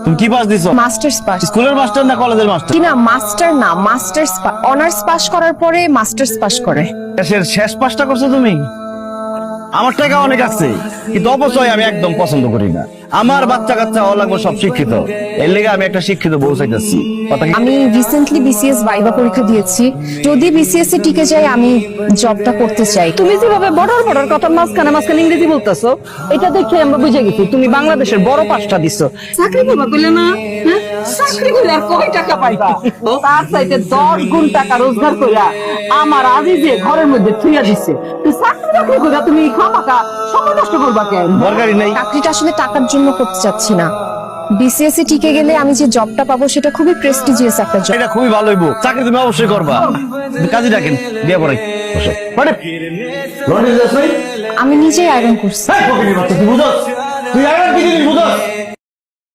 তুমি কি পাস দিছো? Masters pass. স্কুলের মাস্টার না কলেজের মাস্টার? কি না, মাস্টার না, মাস্টার্স অনার্স পাস করার পরে মাস্টার্স পাস করে। দেশের শেষ পাসটা করছো তুমি? আমার টাকা অনেক আছে, কিন্তু অবশ্যই আমি একদম পছন্দ করি না। আমার বাচ্চা কাচ্চা হওয়া লাগবে সব শিক্ষিত, এর লেগে আমি একটা শিক্ষিত বউ চাইতেছি। কথা কি? আমি রিসেন্টলি বিসিএস ভাইভা পরীক্ষা দিয়েছি। যদি বিসিএস এ টিকে যাই আমি জবটা করতে চাই। তুমি যেভাবে বর্ডার বর্ডার কথা মাঝখানে মাঝখানে ইংরেজি বলতেছো, এটা দেখে আমরা বুঝে গেছি তুমি বাংলাদেশের বড় পাঁচটা দিছো। চাকরি করবা কইলে না? হ্যাঁ, চাকরি করলে আর কয় টাকা পাইবা? তার চাইতে 10 গুণ টাকা রোজগার কইরা আমার আজিজে ঘরের মধ্যে থুইয়া দিছে। তুই চাকরি কইরা তুমি খামাকা সময় নষ্ট করবা কেন? দরকারই নেই। চাকরিটা আসলে টাকার জন্য করতে চাচ্ছি না। বিসিএস এ টিকে গেলে আমি যে জবটা পাবো সেটা খুবই প্রেস্টিজিয়াস একটা জব। এটা খুবই ভালো হইব, চাকরি তুমি অবশ্যই করবা। কাজী ডাকেন, বিয়ে পড়াই। বসো। মানে লন্ড্রি যাস নাই? আমি নিজেই আয়রন করছি। তুই বুঝছ? তুই আয়রন কি জিনিস বুঝছ?